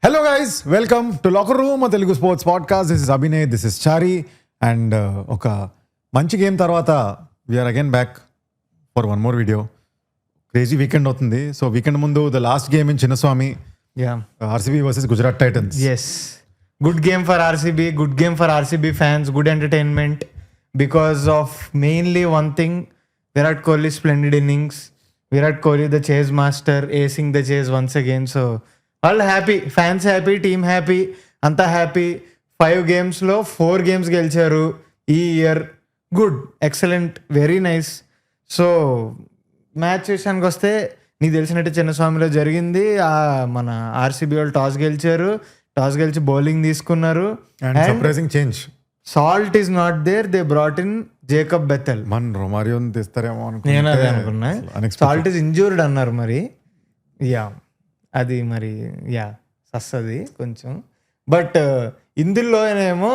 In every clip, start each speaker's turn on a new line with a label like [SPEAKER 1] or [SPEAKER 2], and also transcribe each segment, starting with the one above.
[SPEAKER 1] Hello guys, welcome to locker room Telugu sports podcast. This is Abhinay, this is Chari. And ఒక మంచి game తర్వాత we are again back for one more video. Crazy weekend అవుతుంది. So weekend ముందు the last game in Chinnaswamy, RCB versus Gujarat Titans.
[SPEAKER 2] Yes. Good game for RCB. Good game for RCB fans. Good entertainment because of mainly one thing. Virat Kohli splendid innings. Virat Kohli the chase master, acing the chase once again. So all happy. Fans happy. Team happy. Anta happy. 5 games lo 4 games గెలిచారు ఈ year. Good, excellent, very nice. So match విషయానికి వస్తే నీకు తెలిసినట్టు చిన్నస్వామిలో జరిగింది. మన RCB వాళ్ళు toss గెలిచి బౌలింగ్ తీసుకున్నారు.
[SPEAKER 1] Surprising change.
[SPEAKER 2] Salt is not there. They brought in Jacob Bethell.
[SPEAKER 1] మన రొమారియోని తెస్తారేమో
[SPEAKER 2] నేను అదే అనుకున్నా. సాల్ట్ ఈస్ ఇంజూర్డ్ అన్నారు. మరి అది మరి సస్తది కొంచెం. బట్ ఇందులో ఏమో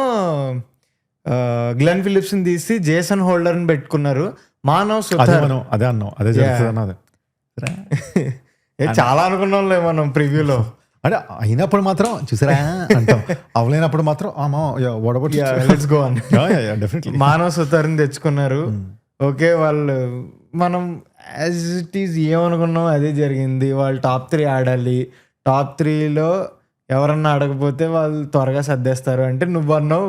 [SPEAKER 2] గ్లెన్ ఫిలిప్స్ని తీసి జేసన్ హోల్డర్ని పెట్టుకున్నారు. మానవ్ సుతార్
[SPEAKER 1] అదే అన్నాం, అదే జరుగుతుంది.
[SPEAKER 2] చాలా అనుకున్నాంలే మనం ప్రివ్యూలో.
[SPEAKER 1] అంటే అయినప్పుడు మాత్రం చూసారా అంటాం, అవలేనప్పుడు మాత్రం
[SPEAKER 2] మానవ్ సుతార్ని తెచ్చుకున్నారు. ఓకే, వాళ్ళు మనం యాజ్ ఇట్ ఈజ్ ఏమనుకున్నాం అదే జరిగింది. వాళ్ళు టాప్ 3 ఆడాలి. టాప్ 3లో ఎవరన్నా ఆడకపోతే వాళ్ళు త్వరగా సర్దేస్తారు. అంటే నువ్వు అన్నావు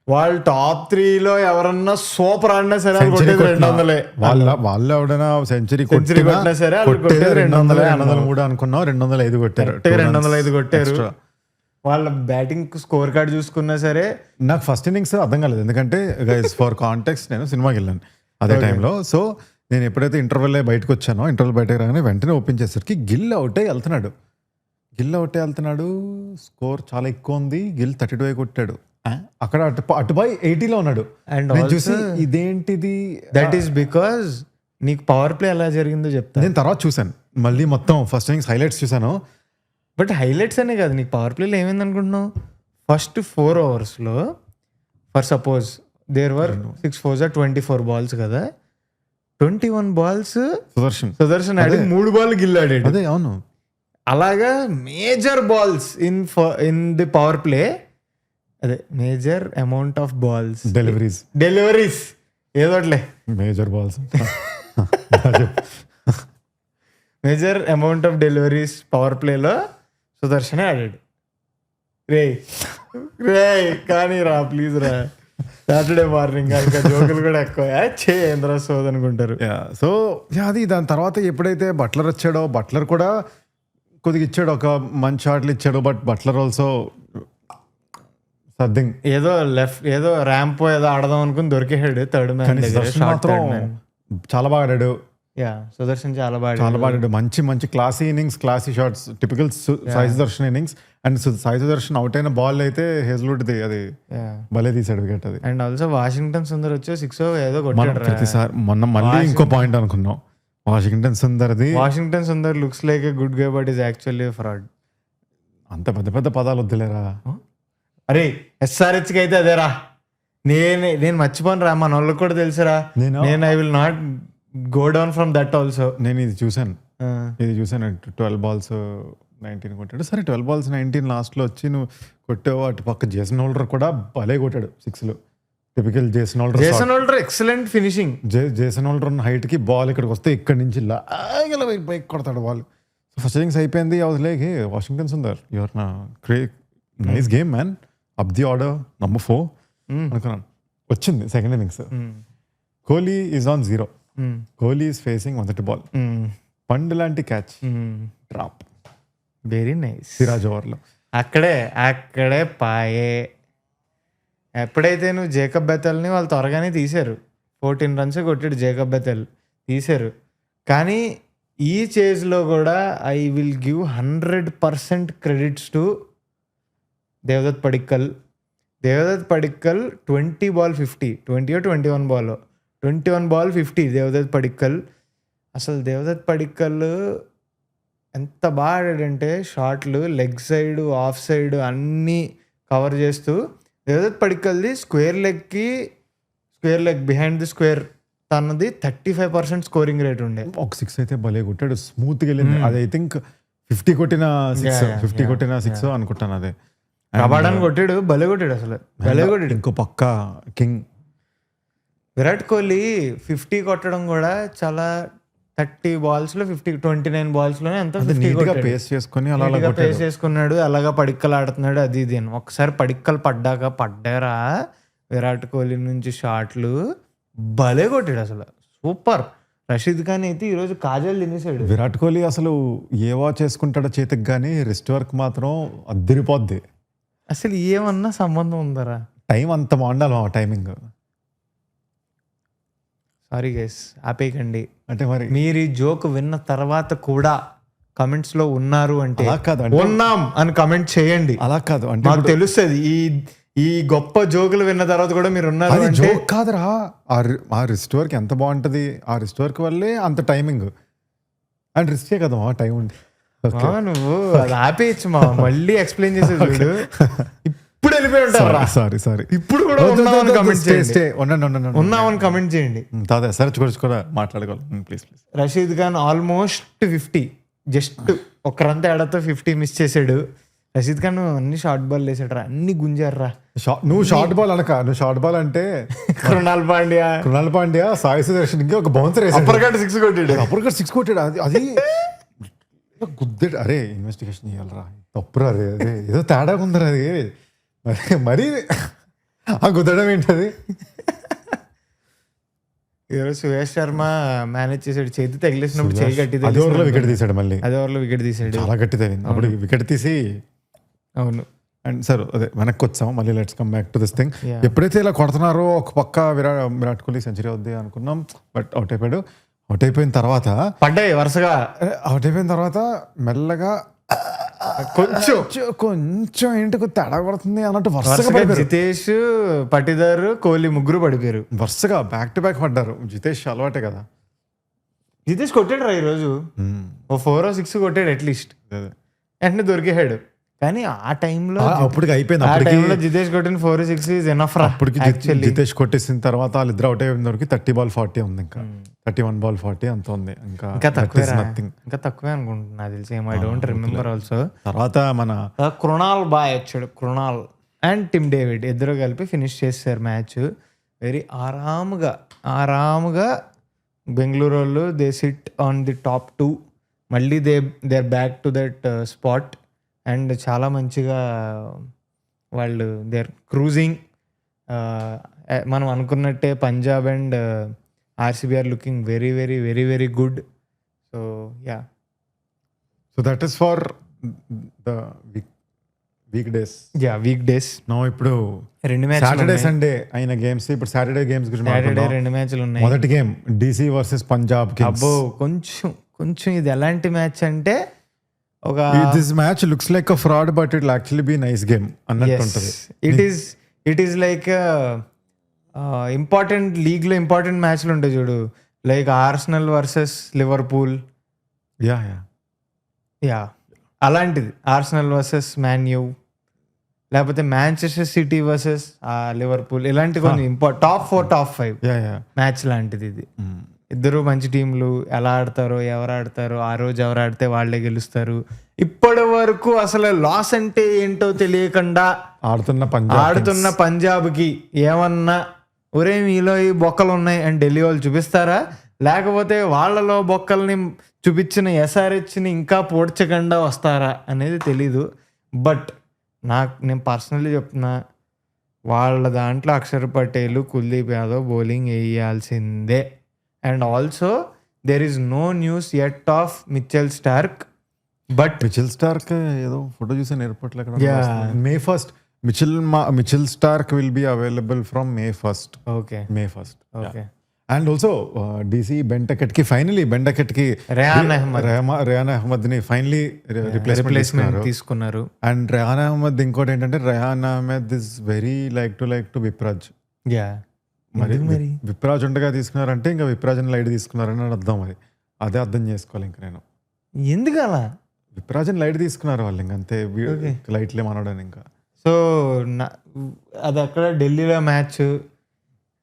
[SPEAKER 2] వాళ్ళు టాప్ 3లో ఎవరన్నా సూపర్ ఆడినా సరే కొట్టేది 200.
[SPEAKER 1] వాళ్ళు ఎవడైనా సెంచరీ
[SPEAKER 2] కొట్టినా సరే
[SPEAKER 1] 203 అనుకున్నాం, 205 కొట్టారు.
[SPEAKER 2] 205 కొట్టారు. వాళ్ళ బ్యాటింగ్ స్కోర్ కార్డ్ చూసుకున్నా సరే
[SPEAKER 1] నాకు ఫస్ట్ ఇన్నింగ్స్ అర్థం కాలేదు. ఎందుకంటే ఫర్ కాంటెక్స్ట్ నేను సినిమాకి వెళ్ళాను అదే టైంలో. సో నేను ఎప్పుడైతే ఇంటర్వెల్ బయటకు వచ్చానో, ఇంటర్వెల్ బయటకు రాగానే వెంటనే ఓపెన్ చేసరికి గిల్ అవుట్ అయ్యి వెళ్తున్నాడు. స్కోర్ చాలా ఎక్కువ ఉంది. గిల్ 32 కొట్టాడు. అక్కడ అటుపై 80లో ఉన్నాడు.
[SPEAKER 2] అండ్
[SPEAKER 1] చూసి ఇదేంటిది.
[SPEAKER 2] దట్ ఈస్ బికాజ్ నీకు పవర్ ప్లే ఎలా జరిగిందో చెప్తా.
[SPEAKER 1] నేను తర్వాత చూసాను, మళ్ళీ మొత్తం ఫస్ట్ ఇన్నింగ్స్ హైలైట్స్ చూసాను.
[SPEAKER 2] బట్ హైలైట్స్ అనే కాదు, నీకు పవర్ ప్లేలో ఏమైంది అనుకుంటున్నావు. ఫస్ట్ 4 ఓవర్స్లో for suppose there were 6 4s 24 balls కదా. 21 బాల్స్ సుదర్శన్ ఆడి, 3 బాల్ గిల్లాడు.
[SPEAKER 1] అదే అవును.
[SPEAKER 2] అలాగా major balls in the power play, అదే major amount of balls deliveries ఏదోట్లే
[SPEAKER 1] major balls
[SPEAKER 2] major amount of deliveries power ప్లేలో సుదర్శనే ఆడాడు. రే కానీ రా ప్లీజ్ రా, సాటర్డే మార్నింగ్ ఇంకా జోకులు కూడా ఎక్కువ ఏంద్రా సోద్ అనుకుంటారు.
[SPEAKER 1] సో అది దాని తర్వాత ఎప్పుడైతే బట్లర్ వచ్చాడో, బట్లర్ కూడా కొద్దిగా ఇచ్చాడు, ఒక మంచి షాట్లు ఇచ్చాడు. బట్ బట్లర్ ఆల్సో సర్దింగ్
[SPEAKER 2] ఏదో ర్యాంప్ ఏదో ఆడదాం అనుకుని దొరికేసాడు థర్డ్ మ్యాన్.
[SPEAKER 1] చాలా బాగా ఆడాడు.
[SPEAKER 2] సుదర్శన్ చాలా బాగా
[SPEAKER 1] ఆడాడు. మంచి classy innings, classy shots, typical Sai Sudarshan innings. And Sai Sudarshan out అయిన బాల్ అయితే హేజ్వుడ్ది అది భలే తీసాడు వికెట్ అది.
[SPEAKER 2] అండ్ ఆల్సో వాషింగ్టన్ సుందర్ వచ్చి 6 ఏదో కొట్టాడు
[SPEAKER 1] ప్రతిసారి. మొన్న మళ్ళీ ఇంకో పాయింట్ అనుకున్నాం, Washington Sundar
[SPEAKER 2] looks like a good gay but is actually fraud.
[SPEAKER 1] అంత పెద్ద పదాలు వద్దులేరా.
[SPEAKER 2] అరే SRH కి అయితే అదేరా, నేను మర్చిపోను రా, మన వాళ్ళకి కూడా తెలుసురా. నేను I will not go down from that also. నేను ఇది చూసాను 12 balls 19 కొట్టాడు. సరే 12 balls 19 లాస్ట్ లో వచ్చి నువ్వు కొట్టావు. అటు పక్క జేసన్ హోల్డర్ కూడా భలే కొట్టాడు 6. Typical Jason Holder excellent finishing.
[SPEAKER 1] Jason Holder ఉన్న హైట్ కి బాల్ ఇక్కడికి వస్తే ఇక్కడి నుంచి బైక్ కొడతాడు బాల్. ఫస్ట్ ఇన్నింగ్స్ అయిపోయింది. I was like, hey, Washington Sundar, your నా nice game man, up the order number 4 అనుకున్నాను. వచ్చింది సెకండ్ ఇన్నింగ్స్. Kohli is on 0. Kohli is facing మొదటి బాల్, పండు లాంటి catch, drop,
[SPEAKER 2] very nice.
[SPEAKER 1] Siraj ఓవర్లో
[SPEAKER 2] అక్కడే పాయే. ఎప్పుడైతే నువ్వు జేకబ్ బెథెల్ని వాళ్ళు త్వరగానే తీశారు, 14 runs కొట్టాడు జేకబ్ బెథెల్, తీశారు. కానీ ఈ చేజ్లో కూడా I will give 100% credits to Devdutt Padikkal. 20 ball 50, 20 or 21 ball 21 ball 50 Devdutt Padikkal. అసలు దేవదత్ పడిక్కల్ ఎంత బాగా ఆడాడంటే షాట్లు లెగ్ సైడ్, ఆఫ్ సైడ్ అన్నీ కవర్ చేస్తూ. దేవదత్ పడిక్కల్ది square leg behind the square తనది 35% స్కోరింగ్ రేట్ ఉండే.
[SPEAKER 1] ఒక 6 అయితే భలే కొట్టాడు, స్మూత్గా వెళ్ళింది. అది ఐ థింక్ 50 కొట్టిన 6
[SPEAKER 2] yeah,
[SPEAKER 1] 50 కొట్టిన 6 అనుకుంటాను అదే.
[SPEAKER 2] కబాడాన్ని కొట్టాడు, భలే కొట్టాడు అసలు, భలే కొట్టాడు.
[SPEAKER 1] ఇంకో పక్క కింగ్
[SPEAKER 2] విరాట్ కోహ్లీ 50 కొట్టడం కూడా చాలా 30 balls లో 29 balls లోనే ఎంత
[SPEAKER 1] నీట్ గా పేస్ చేసుకొని అలా అలా
[SPEAKER 2] పేస్ చేసుకున్నాడు, అలాగా పడిక్కలు ఆడుతున్నాడు. అది ఇది అని ఒకసారి పడిక్కలు పడ్డారా విరాట్ కోహ్లీ నుంచి షాట్లు భలే కొట్టాడు అసలు, సూపర్. రషీద్ ఖాన్ అయితే ఈరోజు కాజల్ తినేసాడు.
[SPEAKER 1] విరాట్ కోహ్లీ అసలు ఏ వాచ్ చేసుకుంటాడో చేతికి కానీ రిస్ట్ వర్క్ మాత్రం అద్దరిపోద్ది.
[SPEAKER 2] అసలు ఏమన్నా సంబంధం ఉందరా?
[SPEAKER 1] టైం అంత బాగుండాలి మా టైమింగ్.
[SPEAKER 2] Sorry guys, ఆపేయకండి.
[SPEAKER 1] అంటే మరి
[SPEAKER 2] మీరు ఈ జోక్ విన్న తర్వాత కూడా కమెంట్స్ లో ఉన్నారు అంటే
[SPEAKER 1] అలా కాదు అంటే
[SPEAKER 2] ఉన్నాం అని కమెంట్ చేయండి.
[SPEAKER 1] అలా కాదు అంటే
[SPEAKER 2] మాకు తెలుస్తుంది ఈ గొప్ప జోకులు విన్న తర్వాత కూడా మీరు ఉన్నారు
[SPEAKER 1] అది
[SPEAKER 2] అంటే.
[SPEAKER 1] జోక్ కాదురా, ఆ రిస్ట్ వర్క్ ఎంత బాగుంటది, ఆ రిస్ట్ వర్క్ వల్లే అంత టైమింగ్. అండ్ రిస్కే కదా మా టైం ఉంది.
[SPEAKER 2] నువ్వు అది ఆపేయచ్చు మా, మళ్ళీ ఎక్స్ప్లెయిన్ చేసే చూడు. ఇప్పుడు వెళ్ళిపోయి ఉంటారా?
[SPEAKER 1] సారీ
[SPEAKER 2] ఇప్పుడు కూడా ఉన్నామని కమెంట్ చేయండి. ఉన్నామని
[SPEAKER 1] ఉండండి
[SPEAKER 2] కమెంట్ చేయండి.
[SPEAKER 1] తాదా సరే కూడా మాట్లాడుకోవాలి please.
[SPEAKER 2] Rashid Khan almost 50, just ఒక రన్ తేడాతో 50 మిస్ చేసాడు. రషీద్ ఖాన్ అన్ని షార్ట్ బాల్ వేసాడు రా, అన్ని గుంజారా.
[SPEAKER 1] నువ్వు షార్ట్ బాల్ అనక, నువ్వు షార్ట్ బాల్ అంటే
[SPEAKER 2] కృణాల్ పాండ్యా
[SPEAKER 1] సాయి సుదర్శన్ కి ఒక బౌన్సర్ వేసాడు,
[SPEAKER 2] అప్పర్కట్ 6 కొట్టాడు.
[SPEAKER 1] అప్పటికట్ 6 కొట్టాడు. అది గుద్దాడు. అరే ఇన్వెస్టిగేషన్ చేయాలరా, తప్పురా అదే అదే ఏదో తేడా ఉందరా అది. మరీ ఆ గుద్దడం ఏంటది?
[SPEAKER 2] ఈరోజు సుయేష్ శర్మ మేనేజ్ చేసాడు, చేతి తగిలేసినప్పుడు చేయి గట్టి
[SPEAKER 1] అదే ఓవర్లో వికెట్ తీసాడు, మళ్ళీ
[SPEAKER 2] అదే ఓవర్లో వికెట్ తీసాడు,
[SPEAKER 1] చాలా గట్టి తగిలింది. అప్పుడు వికెట్ తీసి
[SPEAKER 2] అవును.
[SPEAKER 1] అండ్ సార్ అదే వెనక్కి వచ్చాం, మళ్ళీ let's come back to this thing. ఎప్పుడైతే ఇలా కొడుతున్నారో ఒక పక్క విరాట్ కోహ్లీ సెంచరీ అవుద్ది అనుకున్నాం, బట్ అవుట్ అయిపోయాడు. అవుట్ అయిపోయిన తర్వాత
[SPEAKER 2] పడ్డాయి వరుసగా.
[SPEAKER 1] అవుట్ అయిపోయిన తర్వాత మెల్లగా కొంచెం ఏంటికి తేడా పడుతుంది అన్నట్టు వరుసగా
[SPEAKER 2] జితేష్, పటిదార్, కోహ్లీ ముగ్గురు పడిపోయారు
[SPEAKER 1] వరుసగా, బ్యాక్ టు బ్యాక్ పడ్డారు. జితేష్ అలవాటే కదా.
[SPEAKER 2] జితేష్ కొట్టాడు రా ఈరోజు, ఓ 4 or 6 కొట్టాడు అట్లీస్ట్, వెంటనే దొరికేసాడు. కానీ ఆ టైంలో
[SPEAKER 1] అప్పటికి అయిపోయింది.
[SPEAKER 2] ఆ టైంలో జితేష్ కొట్టిన 4 or 6 is enough రా.
[SPEAKER 1] అప్పటికి జితేష్ కొట్టేసిన తర్వాత వాళ్ళిద్దరు అవుట్ అయిన వరకు 30 ball 40 ఉంది, ఇంకా 31 ball 40 అంత ఉంది. ఇంకా
[SPEAKER 2] తక్కువే అనుకుంటున్నా, నాకు తెలిసి. I don't remember also.
[SPEAKER 1] తర్వాత మన
[SPEAKER 2] కృణాల్ బాయ్ వచ్చాడు, కృణాల్ అండ్ టిమ్ డేవిడ్ ఇద్దరు కలిపి ఫినిష్ చేశారు మ్యాచ్. వెరీ ఆరాముగా బెంగళూరు వాళ్ళు they sit on the top 2. మళ్ళీ they are back to that spot. And చాలా మంచిగా వాళ్ళు దే ఆర్ క్రూజింగ్. మనం అనుకున్నట్టే Punjab and RCB are looking very very very very good. So yeah,
[SPEAKER 1] so that is for the weekdays. No ఇప్పుడు
[SPEAKER 2] 2 match
[SPEAKER 1] Saturday Sunday అయిన games. ఇప్పుడు Saturday games గురించి
[SPEAKER 2] Saturday 2 మ్యాచ్లు ఉన్నాయి.
[SPEAKER 1] మొదటి game DC versus Punjab Kings.
[SPEAKER 2] అబ్బో, కొంచెం ఇది ఎలాంటి మ్యాచ్ అంటే ఒక
[SPEAKER 1] this match looks like a fraud but it actually be nice game అన్నట్టు ఉంటుంది.
[SPEAKER 2] It is like important league లో ఇంపార్టెంట్ మ్యాచ్లు ఉంటాయి చూడు, like Arsenal versus Liverpool. Yeah అలాంటిది. ఆర్సెనల్ వర్సెస్ మ్యాన్ యూ, లేకపోతే మాంచెస్టర్ సిటీ వర్సెస్ లివర్పూల్, ఇలాంటి కొన్ని టాప్ 4 టాప్ 5 మ్యాచ్ లాంటిది ఇది. ఇద్దరు మంచి టీంలు ఎలా ఆడతారో, ఎవరు ఆడతారో, ఆ రోజు ఎవరు ఆడితే వాళ్ళే గెలుస్తారు. ఇప్పటి వరకు అసలు లాస్ అంటే ఏంటో తెలియకుండా ఆడుతున్న పంజాబ్కి ఏమన్నా ఒరే మీలో ఈ బొక్కలు ఉన్నాయి అని ఢిల్లీ వాళ్ళు చూపిస్తారా? లేకపోతే వాళ్ళలో బొక్కల్ని చూపించిన SRHని ఇంకా పోడ్చకుండా వస్తారా అనేది తెలీదు. బట్ నేను పర్సనల్లీ చెప్తున్నా, వాళ్ళ దాంట్లో అక్షర్ పటేల్, కుల్దీప్ యాదవ్ బౌలింగ్ వేయాల్సిందే. And also there is no news yet of Mitchell Starc, but
[SPEAKER 1] Mitchell Starc ఏదో ఫోటో చూసాను ఎయిర్పోర్ట్ లో. May 1st Mitchell Starc will be available from May 1st.
[SPEAKER 2] Okay.
[SPEAKER 1] And also DC బెంటకెట్ కి రేయాన్ అహ్మద్ ని ఫైనలీ రిప్లేస్మెంట్
[SPEAKER 2] తీసుకున్నారు.
[SPEAKER 1] And Rehan Ahmed ఇంకోటి ఏంటంటే, Rehan Ahmed is very like to Vipraj. మరి విప్రాజ్ ఉండగా తీసుకున్నారంటే ఇంకా విప్రాజ్ని లైట్ తీసుకున్నారని అర్థం. అదే అర్థం చేసుకోవాలి. ఇంకా నేను
[SPEAKER 2] ఎందుకు అలా
[SPEAKER 1] విప్రాజ్ని లైట్ తీసుకున్నారు వాళ్ళు, ఇంకా అంతే. లైట్లే మనడానికి ఇంకా.
[SPEAKER 2] సో అది అక్కడ ఢిల్లీలో మ్యాచ్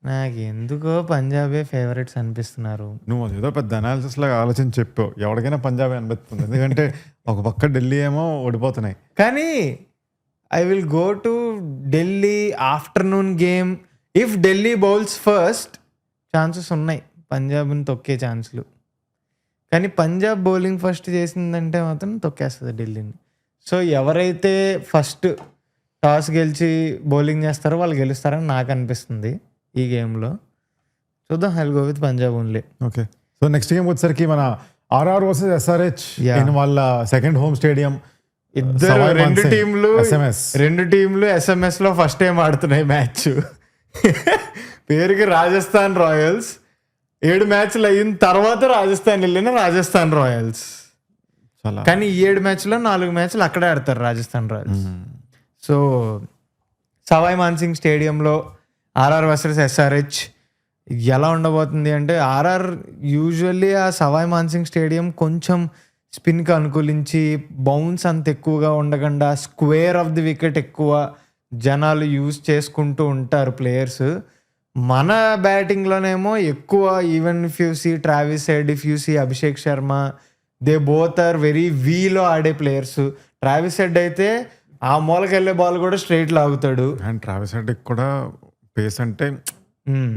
[SPEAKER 2] నాకు ఎందుకో పంజాబే ఫేవరెట్స్ అనిపిస్తున్నారు.
[SPEAKER 1] నువ్వు ఏదో పెద్ద అనాలిసిస్ లాగా ఆలోచించి చెప్పావు. ఎవరికైనా పంజాబే అనిపిస్తుంది, ఎందుకంటే ఒక పక్క ఢిల్లీ ఏమో ఓడిపోతున్నాయి.
[SPEAKER 2] కానీ I will go to Delhi afternoon game. If Delhi bowls first chances ఉన్నాయి పంజాబ్ని తొక్కే ఛాన్స్లు. కానీ పంజాబ్ బౌలింగ్ ఫస్ట్ చేసిందంటే మాత్రం తొక్కేస్తుంది ఢిల్లీని. సో ఎవరైతే ఫస్ట్ టాస్ గెలిచి బౌలింగ్ చేస్తారో వాళ్ళు గెలుస్తారని నాకు అనిపిస్తుంది ఈ గేమ్లో. చూద్దాం, I will go with Punjab only.
[SPEAKER 1] Okay, so next game వచ్చేసరికి మన ఆర్ఆర్ వర్సెస్ ఎస్ఆర్హెచ్ ఇన్ వాళ్ళ సెకండ్ హోమ్ స్టేడియం.
[SPEAKER 2] ఇద్దరు రెండు టీంలు SMS లో ఫస్ట్ టైం ఆడుతున్నాయి మ్యాచ్. పేరుకి రాజస్థాన్ రాయల్స్. 7 మ్యాచ్లు అయిన తర్వాత రాజస్థాన్ వెళ్ళిన రాజస్థాన్ రాయల్స్. కానీ ఈ 7 మ్యాచ్లో 4 మ్యాచ్లు అక్కడే ఆడతారు Rajasthan Royals. So Savoy Man Singh స్టేడియంలో ఆర్ఆర్ వర్సెస్ ఎస్ఆర్హెచ్ ఎలా ఉండబోతుంది అంటే, ఆర్ఆర్ యూజువల్లీ ఆ సవాయ్ మాన్సింగ్ స్టేడియం కొంచెం స్పిన్కి అనుకూలించి బౌన్స్ అంత ఎక్కువగా ఉండకుండా స్క్వేర్ ఆఫ్ ది వికెట్ ఎక్కువ జనాలు యూజ్ చేసుకుంటూ ఉంటారు ప్లేయర్స్. మన బ్యాటింగ్లోనేమో ఎక్కువ, even if you see Travis Head, if you see Abhishek Sharma, they both are very వీలో ఆడే ప్లేయర్స్. ట్రావిస్ హెడ్ అయితే ఆ మూలకి వెళ్ళే బాల్ కూడా స్ట్రైట్ లాగుతాడు.
[SPEAKER 1] అండ్ ట్రావిస్ హెడ్ కూడా పేస్ అంటే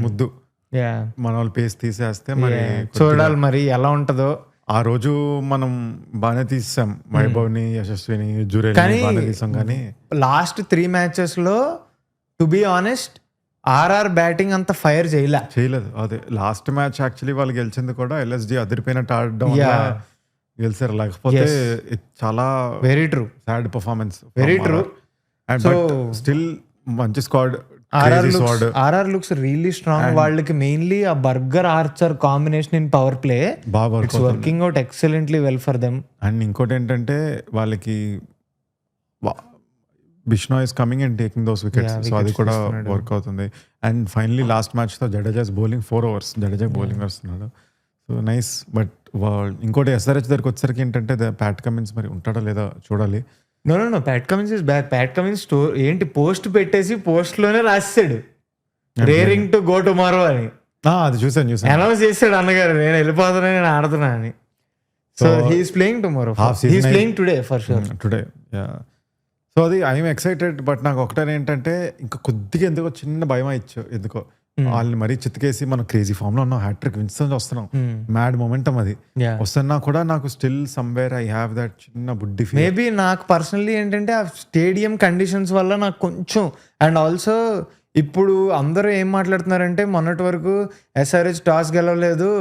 [SPEAKER 1] ముద్దు. మన వాళ్ళు పేస్ తీసేస్తే మరి
[SPEAKER 2] చూడాలి మరి ఎలా ఉంటుందో.
[SPEAKER 1] ఆ రోజు మనం బాగానే తీసాం, వైభవ్ని, యశస్విని, జురేల్ని బాగానే తీసాం. కానీ
[SPEAKER 2] లాస్ట్ 3 మ్యాచెస్లో to be honest RR batting అంత ఫైర్ చేయలేదు.
[SPEAKER 1] అదే లాస్ట్ మ్యాచ్ యాక్చువల్లీ వాళ్ళు గెలిచింది కూడా ఎల్ఎస్జి అదిరిపోయినట్టు ఆడడం గెలిచారు. లేకపోతే చాలా
[SPEAKER 2] very true,
[SPEAKER 1] sad performance,
[SPEAKER 2] very true.
[SPEAKER 1] And still మంచి squad.
[SPEAKER 2] RR looks really strong. వాళ్ళకి మెయిన్లీ ఆ Burger Archer combination in power play it's working out excellently well for them.
[SPEAKER 1] And ఇంకోటి ఏంటంటే వాళ్ళకి Bishnoi is coming and taking those wickets, so అది కూడా work అవుతుంది. And finally last match తో Jadeja's bowling 4 overs Jadeja bowling వస్తున్నాడు. So nice. బట్ ఇంకోటి SRH దగ్గరికి వచ్చేసరికి ఏంటంటే ప్యాట్ కమిన్స్ మరి ఉంటాడా లేదా చూడాలి.
[SPEAKER 2] No Pat Cummins is back. Pat Cummins ఏంటి పోస్ట్ పెట్టేసి పోస్ట్ లోనే రాసాడు రేరింగ్ టు గో టుమారో అని.
[SPEAKER 1] అది చూసాను
[SPEAKER 2] అనౌన్స్ చేశాడు అన్నగారు, నేను వెళ్ళిపోతున్నా, నేను ఆడుతున్నా అని. So he's playing tomorrow, he's playing today for sure.
[SPEAKER 1] Today so అది ఐఎమ్ ఎక్సైటెడ్. బట్ నాకు ఒకటే ఏంటంటే ఇంకా కొద్దిగా ఎందుకో చిన్న భయం ఇచ్చు. ఎందుకో వాళ్ళని మరీ చిత్తుకేసి మనం క్రేజీ ఫామ్ లో ఉన్నాం, హ్యాట్రిక్ విన్స్ వస్తున్నాం, మ్యాడ్ మొమెంటం అది వస్తున్నా కూడా నాకు still somewhere I have that చిన్న బుడ్డి ఫీల్.
[SPEAKER 2] మేబీ నాకు పర్సనల్లీ ఏంటంటే ఆ స్టేడియం కండిషన్స్ వల్ల నాకు కొంచెం, అండ్ ఆల్సో ఇప్పుడు అందరూ ఏం మాట్లాడుతున్నారంటే మొన్నటి వరకు ఎస్ఆర్హెచ్ టాస్ గెలవలేదు,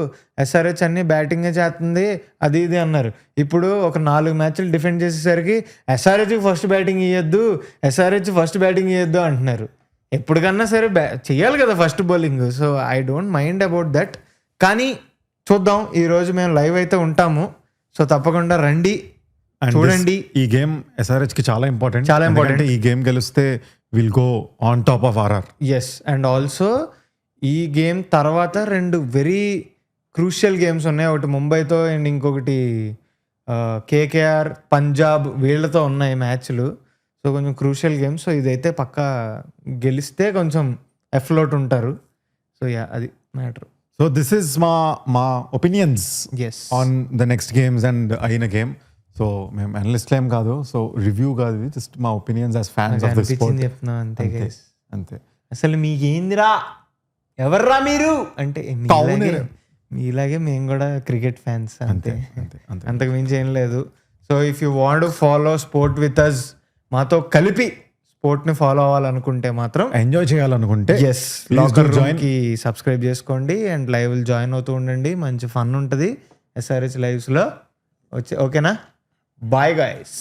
[SPEAKER 2] ఎస్ఆర్హెచ్ అన్ని బ్యాటింగే చేస్తుంది అది ఇది అన్నారు. ఇప్పుడు ఒక 4 మ్యాచ్లు డిఫెండ్ చేసేసరికి ఎస్ఆర్హెచ్ ఫస్ట్ బ్యాటింగ్ ఇవ్వద్దు అంటున్నారు. ఎప్పటికన్నా సరే చెయ్యాలి కదా first bowling. So I don't mind about that. కానీ చూద్దాం, ఈరోజు మేము లైవ్ అయితే ఉంటాము, సో తప్పకుండా రండి, చూడండి.
[SPEAKER 1] ఈ గేమ్ ఎస్ఆర్హెచ్ కి చాలా ఇంపార్టెంట్. ఈ గేమ్ గెలిస్తే will go on top of RR.
[SPEAKER 2] Yes, and also ఈ గేమ్ తర్వాత 2 వెరీ క్రూషియల్ గేమ్స్ ఉన్నాయి. ఒకటి ముంబైతో అండ్ ఇంకొకటి కేకేఆర్ పంజాబ్ వీళ్ళతో ఉన్నాయి మ్యాచ్లు. సో కొంచెం క్రూషియల్ గేమ్. సో ఇదైతే పక్కా గెలిస్తే కొంచెం ఎఫ్లోట్ ఉంటారు. సో అది మ్యాటర్.
[SPEAKER 1] సో దిస్ ఇస్ మా opinions on the next games and అయిన గేమ్. సో మేము అనలిస్ట్ ఏం కాదు, సో రివ్యూ కాదు, జస్ట్ మా opinions as fans of the sport
[SPEAKER 2] చెప్తున్నా
[SPEAKER 1] అంతే.
[SPEAKER 2] అసలు మీకేందిరా, ఎవర్రా మీరు అంటే మీలాగే మేము కూడా క్రికెట్ ఫ్యాన్స్, అంతే. అంతకు మించి ఏం లేదు. So if you want to follow sport with us, మాతో కలిపి స్పోర్ట్ ని ఫాలో అవ్వాలనుకుంటే మాత్రం,
[SPEAKER 1] ఎంజాయ్ చేయాలనుకుంటే
[SPEAKER 2] లాకర్ రూమ్ కి సబ్స్క్రైబ్ చేసుకోండి అండ్ లైవ్ జాయిన్ అవుతూ ఉండండి. మంచి ఫన్ ఉంటుంది SRH లైవ్స్ లో. ఓకేనా? Bye guys.